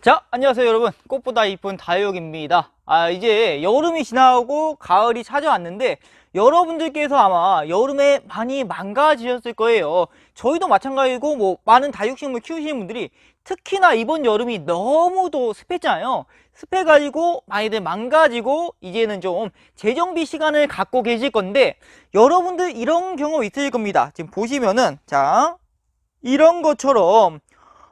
자, 안녕하세요 여러분. 꽃보다 이쁜 다육입니다. 이제 여름이 지나고 가을이 찾아왔는데 여러분들께서 아마 여름에 많이 망가지셨을 거예요. 저희도 마찬가지고 많은 다육식물 키우시는 분들이 특히나 이번 여름이 너무도 습했잖아요. 습해가지고 많이들 망가지고 이제는 좀 재정비 시간을 갖고 계실 건데, 여러분들 이런 경우 있으실 겁니다. 지금 보시면은 자, 이런 것처럼,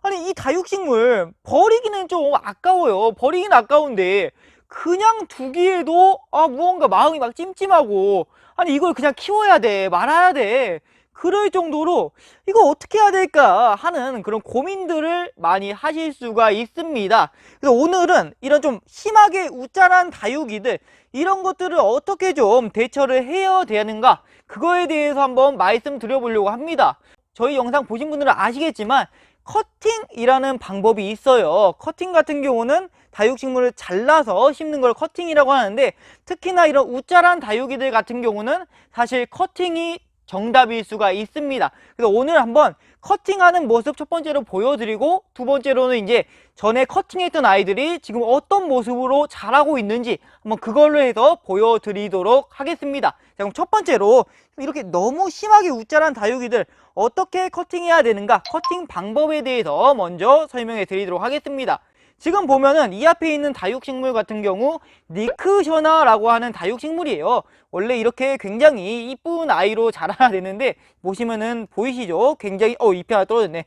아니 이 다육식물 버리기는 좀 아까워요. 버리기는 아까운데 그냥 두기에도 무언가 마음이 막 찜찜하고, 아니 이걸 그냥 키워야 돼 말아야 돼 그럴 정도로 이거 어떻게 해야 될까 하는 그런 고민들을 많이 하실 수가 있습니다. 그래서 오늘은 이런 좀 심하게 우짜란 다육이들, 이런 것들을 어떻게 좀 대처를 해야 되는가, 그거에 대해서 한번 말씀드려 보려고 합니다. 저희 영상 보신 분들은 아시겠지만 커팅이라는 방법이 있어요. 커팅 같은 경우는 다육식물을 잘라서 심는 걸 커팅이라고 하는데, 특히나 이런 우짜란 다육이들 같은 경우는 사실 커팅이 정답일 수가 있습니다. 그래서 오늘 한번 커팅하는 모습 첫 번째로 보여드리고, 두 번째로는 이제 전에 커팅했던 아이들이 지금 어떤 모습으로 자라고 있는지 한번 그걸로 해서 보여드리도록 하겠습니다. 자, 그럼 첫 번째로 이렇게 너무 심하게 우짜란 다육이들 어떻게 커팅해야 되는가, 커팅 방법에 대해서 먼저 설명해 드리도록 하겠습니다. 지금 보면은 이 앞에 있는 다육식물 같은 경우 니크셔나라고 하는 다육식물이에요. 원래 이렇게 굉장히 이쁜 아이로 자라야 되는데, 보시면은 보이시죠? 굉장히 잎이 하나 떨어졌네.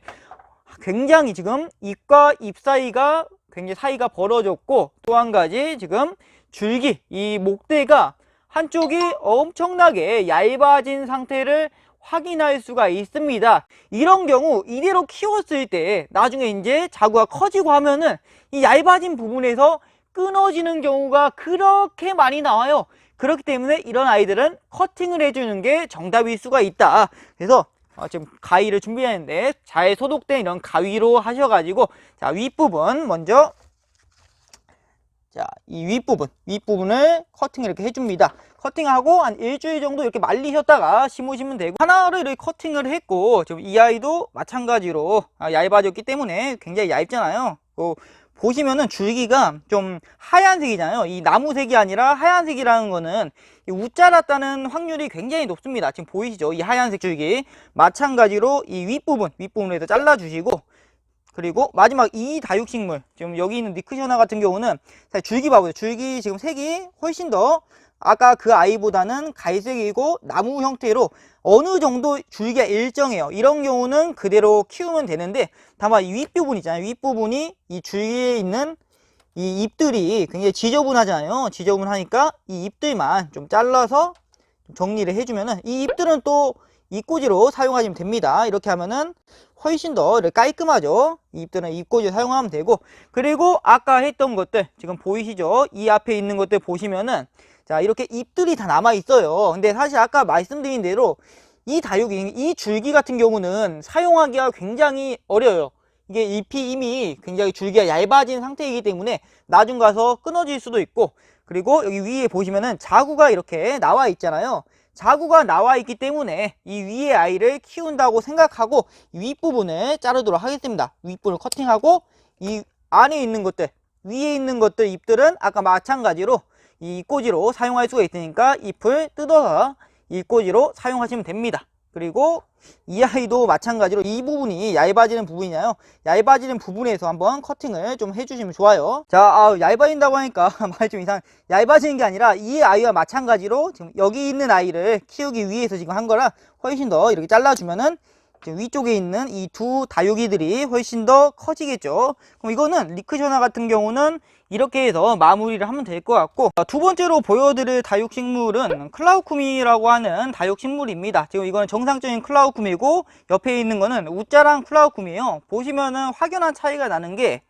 굉장히 지금 잎과 잎 사이가 굉장히 사이가 벌어졌고, 또 한 가지 지금 줄기, 이 목대가 한쪽이 엄청나게 얇아진 상태를 확인할 수가 있습니다. 이런 경우 이대로 키웠을 때 나중에 이제 자구가 커지고 하면은 이 얇아진 부분에서 끊어지는 경우가 그렇게 많이 나와요. 그렇기 때문에 이런 아이들은 커팅을 해주는 게 정답일 수가 있다. 그래서 지금 가위를 준비했는데 잘 소독된 이런 가위로 하셔가지고, 자, 윗부분 먼저, 자, 이 윗부분을 커팅을 이렇게 해줍니다. 커팅하고 한 일주일 정도 이렇게 말리셨다가 심으시면 되고, 하나를 이렇게 커팅을 했고, 지금 이 아이도 마찬가지로 얇아졌기 때문에 굉장히 얇잖아요. 보시면은 줄기가 좀 하얀색이잖아요. 이 나무색이 아니라 하얀색이라는 거는 우짜랐다는 확률이 굉장히 높습니다. 지금 보이시죠? 이 하얀색 줄기. 마찬가지로 이 윗부분에서 잘라주시고, 그리고 마지막 이 다육식물, 지금 여기 있는 니크셔나 같은 경우는 줄기 봐보세요. 줄기 지금 색이 훨씬 더 아까 그 아이보다는 갈색이고 나무 형태로 어느 정도 줄기가 일정해요. 이런 경우는 그대로 키우면 되는데, 다만 이 윗부분 있잖아요. 윗부분이 이 줄기에 있는 이 잎들이 굉장히 지저분하잖아요. 지저분하니까 이 잎들만 좀 잘라서 정리를 해주면은, 이 잎들은 또 잎꽂이로 사용하시면 됩니다. 이렇게 하면은 훨씬 더 깔끔하죠. 이 잎들은 잎꽂이로 사용하면 되고, 그리고 아까 했던 것들 지금 보이시죠? 이 앞에 있는 것들 보시면은, 자, 이렇게 잎들이 다 남아 있어요. 근데 사실 아까 말씀드린 대로 이 다육이, 이 줄기 같은 경우는 사용하기가 굉장히 어려워요. 이게 잎이 이미 굉장히 줄기가 얇아진 상태이기 때문에 나중 가서 끊어질 수도 있고, 그리고 여기 위에 보시면은 자구가 이렇게 나와 있잖아요. 자구가 나와 있기 때문에 이 위에 아이를 키운다고 생각하고 윗부분을 자르도록 하겠습니다. 윗부분을 커팅하고, 이 안에 있는 것들, 위에 있는 것들 잎들은 아까 마찬가지로 이 잎꽂이로 사용할 수가 있으니까 잎을 뜯어서 잎꽂이로 사용하시면 됩니다. 그리고 이 아이도 마찬가지로 이 부분이 얇아지는 부분이나요, 얇아지는 부분에서 한번 커팅을 좀 해주시면 좋아요. 자, 얇아진다고 하니까 말이 좀 이상, 얇아지는 게 아니라 이 아이와 마찬가지로 지금 여기 있는 아이를 키우기 위해서 지금 한 거라 훨씬 더 이렇게 잘라주면은 지금 위쪽에 있는 이 두 다육이들이 훨씬 더 커지겠죠. 그럼 이거는 니크셔나 같은 경우는 이렇게 해서 마무리를 하면 될 것 같고, 두 번째로 보여드릴 다육식물은 클라우쿰이라고 하는 다육식물입니다. 지금 이거는 정상적인 클라우쿰이고, 옆에 있는 거는 우짜란 클라우쿰이에요. 보시면은 확연한 차이가 나는 게,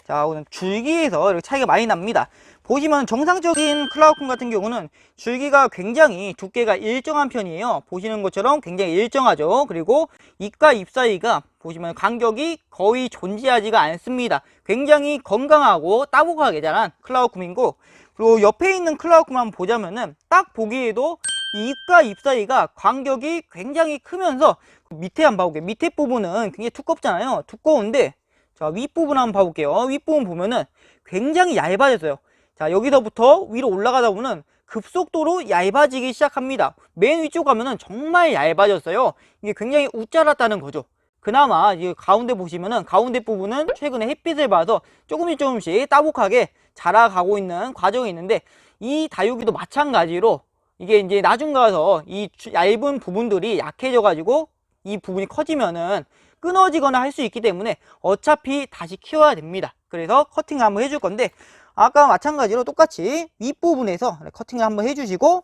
자, 오늘 줄기에서 이렇게 차이가 많이 납니다. 보시면 정상적인 클라우쿰 같은 경우는 줄기가 굉장히 두께가 일정한 편이에요. 보시는 것처럼 굉장히 일정하죠. 그리고 잎과 잎 사이가 보시면 간격이 거의 존재하지가 않습니다. 굉장히 건강하고 따복하게 자란 클라우쿰이고, 그리고 옆에 있는 클라우쿰 한번 보자면은 딱 보기에도 이 잎과 잎 사이가 간격이 굉장히 크면서, 밑에 한번 봐볼게요. 밑에 부분은 굉장히 두껍잖아요. 두꺼운데 자, 윗부분 한번 봐볼게요. 윗부분 보면은 굉장히 얇아졌어요. 자, 여기서부터 위로 올라가다 보면 급속도로 얇아지기 시작합니다. 맨 위쪽 가면은 정말 얇아졌어요. 이게 굉장히 웃자랐다는 거죠. 그나마 이 가운데 보시면은 가운데 부분은 최근에 햇빛을 봐서 조금씩 따복하게 자라가고 있는 과정이 있는데, 이 다육이도 마찬가지로 이게 이제 나중 가서 이 얇은 부분들이 약해져 가지고 이 부분이 커지면은 끊어지거나 할 수 있기 때문에 어차피 다시 키워야 됩니다. 그래서 커팅을 한번 해줄 건데, 아까 마찬가지로 똑같이 윗부분에서 커팅을 한번 해주시고,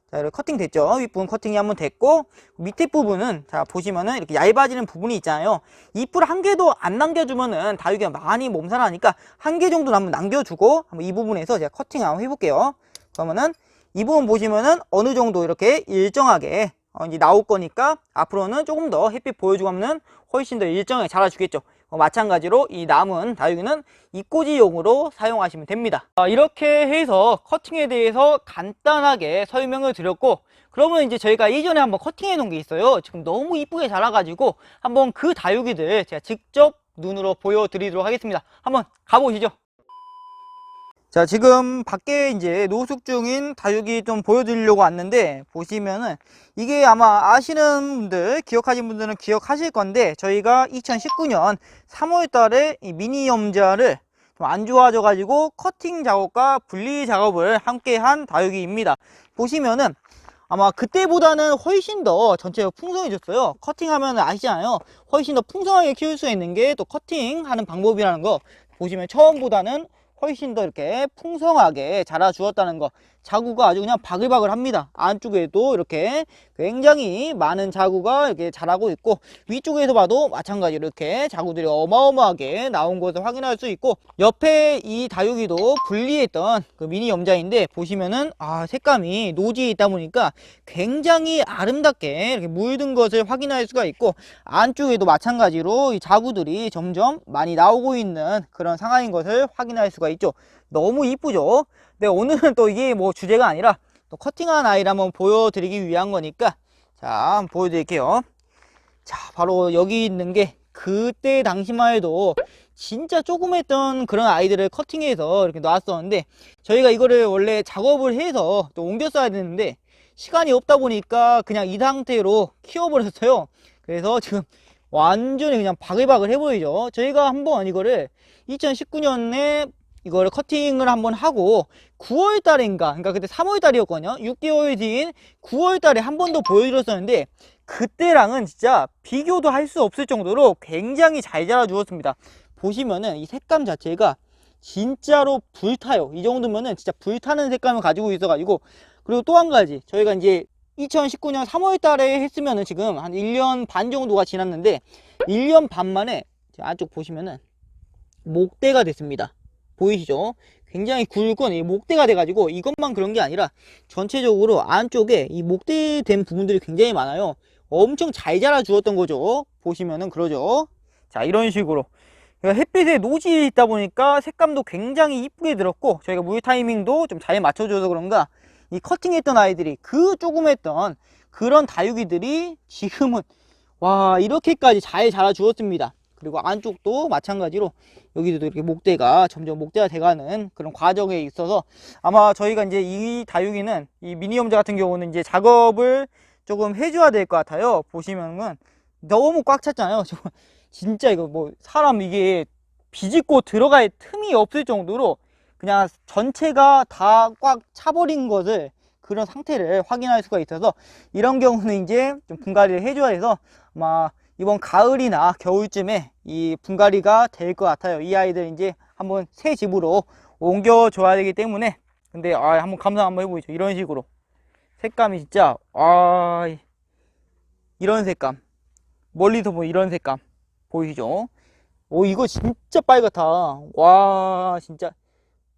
자, 이렇게 커팅 됐죠. 윗부분 커팅이 한번 됐고, 밑에 부분은 자 보시면은 이렇게 얇아지는 부분이 있잖아요. 잎을 한 개도 안 남겨주면은 다육이가 많이 몸살하니까 한 개 정도 한번 남겨주고, 한번 이 부분에서 제가 커팅 한번 해볼게요. 그러면은 이 부분 보시면은 어느 정도 이렇게 일정하게 이제 나올 거니까 앞으로는 조금 더 햇빛 보여주고 하면은 훨씬 더 일정하게 자라주겠죠. 마찬가지로 이 남은 다육이는 잎꽂이용으로 사용하시면 됩니다. 이렇게 해서 커팅에 대해서 간단하게 설명을 드렸고, 그러면 이제 저희가 예전에 한번 커팅해 놓은 게 있어요. 지금 너무 이쁘게 자라가지고 한번 그 다육이들 제가 직접 눈으로 보여드리도록 하겠습니다. 한번 가보시죠. 자, 지금 밖에 이제 노숙 중인 다육이 좀 보여드리려고 왔는데, 보시면은 이게 아마 아시는 분들, 기억하신 분들은 기억하실 건데, 저희가 2019년 3월 달에 이 미니 염자를 좀 안 좋아져 가지고 커팅 작업과 분리 작업을 함께 한 다육이입니다. 보시면은 아마 그때보다는 훨씬 더 전체가 풍성해졌어요. 커팅하면 아시잖아요. 훨씬 더 풍성하게 키울 수 있는 게 또 커팅하는 방법이라는 거, 보시면 처음보다는 훨씬 더 이렇게 풍성하게 자라 주었다는 거. 자구가 아주 그냥 바글바글 합니다. 안쪽에도 이렇게 굉장히 많은 자구가 이렇게 자라고 있고, 위쪽에서 봐도 마찬가지로 이렇게 자구들이 어마어마하게 나온 것을 확인할 수 있고, 옆에 이 다육이도 분리했던 그 미니 염자인데, 보시면은 색감이 노지에 있다 보니까 굉장히 아름답게 이렇게 물든 것을 확인할 수가 있고, 안쪽에도 마찬가지로 이 자구들이 점점 많이 나오고 있는 그런 상황인 것을 확인할 수가 있죠. 너무 이쁘죠. 네, 오늘은 또 이게 뭐 주제가 아니라 또 커팅한 아이를 한번 보여드리기 위한 거니까, 자, 한번 보여드릴게요. 자, 바로 여기 있는 게 그때 당시만 해도 진짜 조그맸던 그런 아이들을 커팅해서 이렇게 놨었는데, 저희가 이거를 원래 작업을 해서 또 옮겼어야 되는데 시간이 없다 보니까 그냥 이 상태로 키워버렸어요. 그래서 지금 완전히 그냥 바글바글 해보이죠. 저희가 한번 이거를 2019년에 이거를 커팅을 한번 하고 9월 달인가, 그러니까 그때 3월 달이었거든요. 6개월 뒤인 9월 달에 한 번 더 보여드렸었는데, 그때랑은 진짜 비교도 할 수 없을 정도로 굉장히 잘 자라 주었습니다. 보시면은 이 색감 자체가 진짜로 불타요. 이 정도면은 진짜 불타는 색감을 가지고 있어가지고. 그리고 또 한 가지, 저희가 이제 2019년 3월 달에 했으면은 지금 한 1년 반 정도가 지났는데, 1년 반 만에 안쪽 보시면은 목대가 됐습니다. 보이시죠? 굉장히 굵은 이 목대가 돼가지고, 이것만 그런 게 아니라 전체적으로 안쪽에 이 목대된 부분들이 굉장히 많아요. 엄청 잘 자라 주었던 거죠. 보시면은 그러죠. 자, 이런 식으로 햇빛에 노지에 있다 보니까 색감도 굉장히 이쁘게 들었고, 저희가 물 타이밍도 좀 잘 맞춰줘서 그런가 이 커팅했던 아이들이, 그 조그맸던 그런 다육이들이 지금은 와, 이렇게까지 잘 자라 주었습니다. 그리고 안쪽도 마찬가지로 여기도 이렇게 목대가 점점 목대가 돼가는 그런 과정에 있어서, 아마 저희가 이제 이 다육이는, 이 미니 염자 같은 경우는 이제 작업을 조금 해줘야 될 것 같아요. 보시면은 너무 꽉 찼잖아요. 진짜 이거 뭐 사람 이게 비집고 들어갈 틈이 없을 정도로 그냥 전체가 다 꽉 차버린 것을, 그런 상태를 확인할 수가 있어서, 이런 경우는 이제 좀 분갈이를 해줘야 해서 아마 이번 가을이나 겨울쯤에 이 분갈이가 될 것 같아요. 이 아이들 이제 한번 새 집으로 옮겨줘야 되기 때문에. 근데 한번 감상 한번 해보이죠. 이런 식으로 색감이 진짜 이런 색감, 멀리서 보면 이런 색감 보이시죠? 오, 이거 진짜 빨갛다. 와, 진짜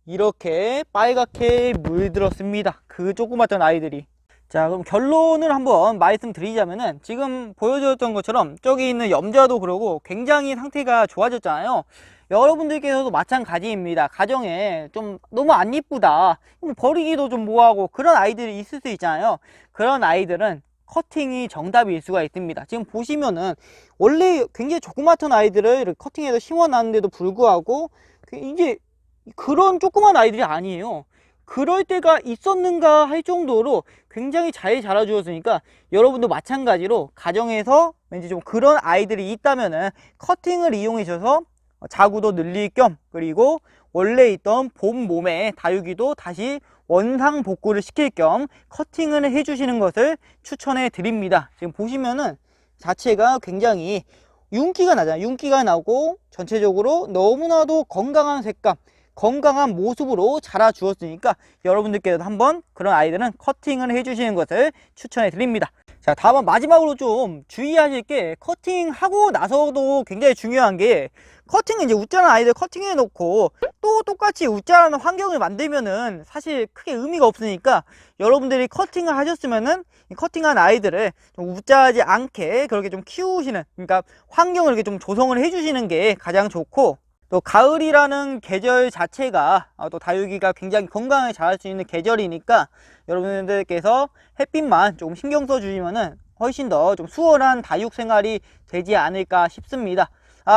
이렇게 빨갛게 물들었습니다. 그 조그맣던 아이들이. 자, 그럼 결론을 한번 말씀드리자면은, 지금 보여드렸던 것처럼 저기 있는 염자도 그러고 굉장히 상태가 좋아졌잖아요. 여러분들께서도 마찬가지입니다. 가정에 좀 너무 안 이쁘다, 버리기도 좀 뭐하고 그런 아이들이 있을 수 있잖아요. 그런 아이들은 커팅이 정답일 수가 있습니다. 지금 보시면은 원래 굉장히 조그맣던 아이들을 이렇게 커팅해서 심어놨는데도 불구하고 이제 그런 조그만 아이들이 아니에요. 그럴 때가 있었는가 할 정도로 굉장히 잘 자라주었으니까 여러분도 마찬가지로 가정에서 왠지 좀 그런 아이들이 있다면은 커팅을 이용해 주셔서 자구도 늘릴 겸, 그리고 원래 있던 본 몸의 다육이도 다시 원상 복구를 시킬 겸 커팅을 해주시는 것을 추천해 드립니다. 지금 보시면은 자체가 굉장히 윤기가 나잖아요. 윤기가 나고 전체적으로 너무나도 건강한 색감, 건강한 모습으로 자라 주었으니까 여러분들께서 한번 그런 아이들은 커팅을 해주시는 것을 추천해 드립니다. 자, 다음은 마지막으로 좀 주의하실 게, 커팅하고 나서도 굉장히 중요한 게, 커팅은 이제 웃자는 아이들 커팅해 놓고 또 똑같이 웃자라는 환경을 만들면은 사실 크게 의미가 없으니까, 여러분들이 커팅을 하셨으면은 커팅한 아이들을 좀 웃자하지 않게 그렇게 좀 키우시는, 그러니까 환경을 이렇게 좀 조성을 해주시는 게 가장 좋고, 또 가을이라는 계절 자체가 또 다육이가 굉장히 건강하게 자랄 수 있는 계절이니까 여러분들께서 햇빛만 조금 신경 써 주시면은 훨씬 더 좀 수월한 다육 생활이 되지 않을까 싶습니다.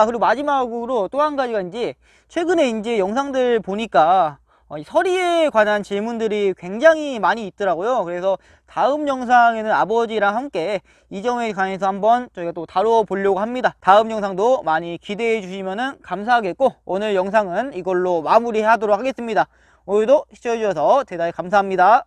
그리고 마지막으로 또 한 가지가, 이제 최근에 이제 영상들 보니까 이 서리에 관한 질문들이 굉장히 많이 있더라고요. 그래서 다음 영상에는 아버지랑 함께 이 점에 관해서 한번 저희가 또 다뤄 보려고 합니다. 다음 영상도 많이 기대해 주시면 감사하겠고, 오늘 영상은 이걸로 마무리하도록 하겠습니다. 오늘도 시청해 주셔서 대단히 감사합니다.